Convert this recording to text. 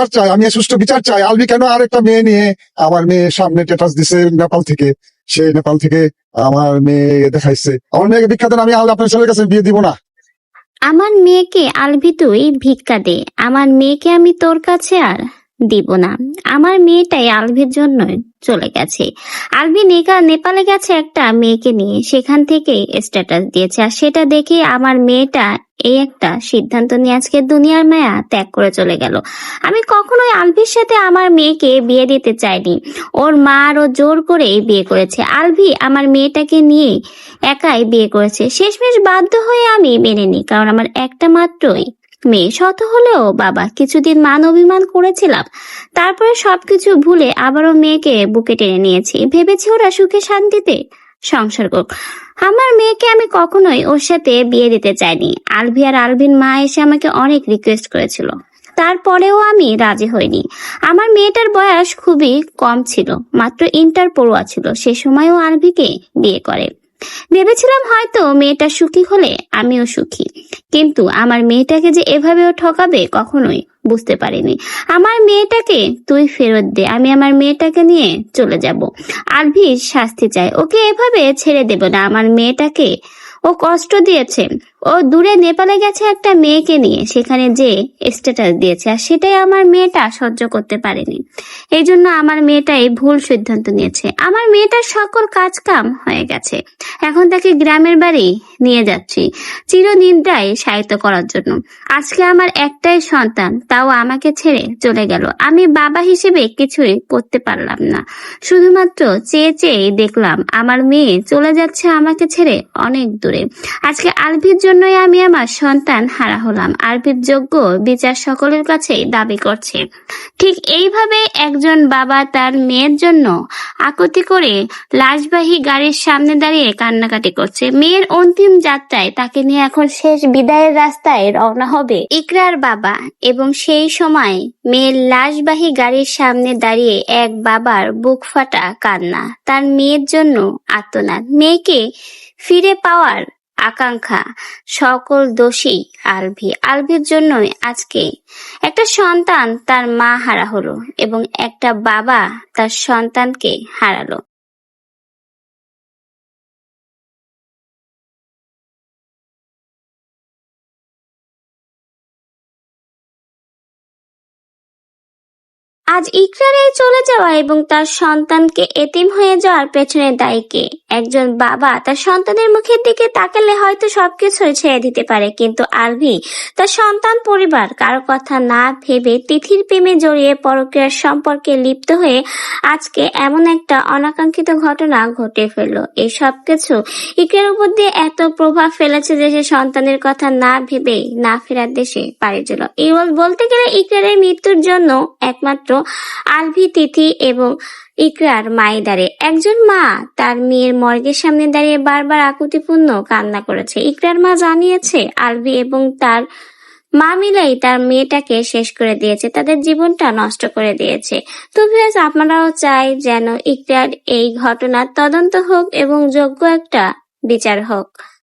বিচার চাই, আমি সুষ্ঠু বিচার চাই। আলভি কেন আরেকটা মেয়ে নিয়ে আমার মেয়ের সামনে স্ট্যাটাস দিছে নেপাল থেকে, সে নেপাল থেকে আমার মেয়ে দেখাইছে। আমার মেয়েকে ভিক্ষা দেন, আমি আপনার ছেলের কাছে বিয়ে দিব না। আমার মেয়েকে আলভি তুই ভিক্ষা দে, আমার মেয়েকে আমি তোর কাছে আর দিব না। আমার মেয়েটাই আলভির জন্যই চলে গেছে। আলভি নেপালে গেছে একটা মেয়েকে নিয়ে, সেখান থেকে স্ট্যাটাস দিয়েছে, আর সেটা দেখে আমার মেয়েটা এই একটা সিদ্ধান্ত নিয়ে আজকে দুনিয়ার মায়া ত্যাগ করে চলে গেল। আমি কখনোই আলভির সাথে আমার মেয়েকে বিয়ে দিতে চাইনি, ওর মা আরো জোর করে বিয়ে করেছে। আলভি আমার মেয়েটাকে নিয়ে একাই বিয়ে করেছে, শেষমেশ বাধ্য হয়ে আমি মেনে নিই, কারণ আমার একটা মাত্রই মেয়ে। শত হলেও বাবা, কিছুদিন মান অভিমান করেছিলাম, তারপরে সবকিছু ভুলে আবারও মেয়েকে বুকে টেনে নিয়েছি, ভেবেছি ওরা সুখে শান্তিতে সংসার করুক। আমার মেয়েকে আমি কখনোই ওর সাথে বিয়ে দিতে চাইনি। আলভি আর আলভির মা এসে আমাকে অনেক রিকোয়েস্ট করেছিল, তারপরেও আমি রাজি হইনি। আমার মেয়েটার বয়স খুবই কম ছিল, মাত্র ইন্টার পড়ুয়া ছিল, সে সময়ও আলভিকে বিয়ে করে। ভেবেছিলাম হয়তো মেয়েটা সুখী হলে আমিও সুখী, কিন্তু আমার মেয়েটাকে যে এভাবেও ঠকাবে কখনোই বুঝতে পারিনি। আমার মেয়েটাকে তুই ফেরত দে, আমি আমার মেয়েটাকে নিয়ে চলে যাব। আলভির শাস্তি চাই, ওকে এভাবে ছেড়ে দেব না। আমার মেয়েটাকে ও কষ্ট দিয়েছে, ও দূরে নেপালে গেছে একটা মেয়েকে নিয়ে, সেখানে যে স্ট্যাটাস দিয়েছে, আর সেটাই আমার মেয়েটা সহ্য করতে পারেনি। এই জন্য আমার মেয়েটাই ভুল সিদ্ধান্ত নিয়েছে। আমার মেয়েটার সকল কাজ কাম হয়ে গেছে, এখন তাকে গ্রামের বাড়ি নিয়ে যাচ্ছি চিরনিদ্রায় শায়িত করার জন্য। আজকে আমার একটাই সন্তান, তাও আমাকে ছেড়ে চলে গেল। আমি বাবা হিসেবে কিছুই করতে পারলাম না, শুধুমাত্র চেয়ে চেয়ে দেখলাম আমার মেয়ে চলে যাচ্ছে আমাকে ছেড়ে অনেক দূরে। আজকে আলভির জন্যই আমি আমার সন্তান হারা হলাম। আলভির যোগ্য বিচার সকলের কাছেই দাবি করছে। ঠিক এইভাবে একজন বাবা তার মেয়ের জন্য আকুতি করে লাশবাহী গাড়ির সামনে দাঁড়িয়ে কান্নাকাটি করছে। মেয়ের অন্তিম যাত্রায় তাকে নিয়ে এখন শেষ বিদায়ের রাস্তায় রওনা হবে ইকরার বাবা, এবং সেই সময় মেয়ের লাশবাহী গাড়ির সামনে দাঁড়িয়ে এক বাবার বুক ফাটা কান্না, তার মেয়ের জন্য আর্তনাদ, মেয়েকে ফিরে পাওয়ার আকাঙ্ক্ষা। সকল দোষী আলভি। আলভির জন্যই আজকে একটা সন্তান তার মা হারা হলো, এবং একটা বাবা তার সন্তানকে হারালো। আজ ইকরার এই চলে যাওয়া এবং তার সন্তানকে এতিম হয়ে যাওয়ার পেছনে দায়ী কে? একজন বাবা তার সন্তানের মুখের দিকে তাকালে হয়তো সবকিছুই ছেড়ে দিতে পারে, কিন্তু আলভি তার সন্তান পরিবার কারো কথা না ভেবে তিথির প্রেমে জড়িয়ে পরকীয়ার সম্পর্কে লিপ্ত হয়ে আজকে এমন একটা অনাকাঙ্ক্ষিত ঘটনা ঘটে ফেললো। এই সবকিছু ইকরার উপর দিয়ে এত প্রভাব ফেলেছে যে সে সন্তানের কথা না ভেবেই না ফেরার দেশে পাড়ি দিল। এই বলতে গেলে ইকরারের মৃত্যুর জন্য একমাত্র আলভি, তিথি এবং ইকরার মাই দাঁড়ে। একজন মা তার মেয়ের মর্গের সামনে দাঁড়িয়ে বারবার আকুতিপূর্ণ কান্না করেছে। ইকরার মা জানিয়েছে আলভি এবং তার মা মিলেই তার মেয়েটাকে শেষ করে দিয়েছে, তাদের জীবনটা নষ্ট করে দিয়েছে। তো ভিউয়ার্স, আপনারাও চাই যেন ইকরার এই ঘটনার তদন্ত হোক এবং যোগ্য একটা বিচার হোক।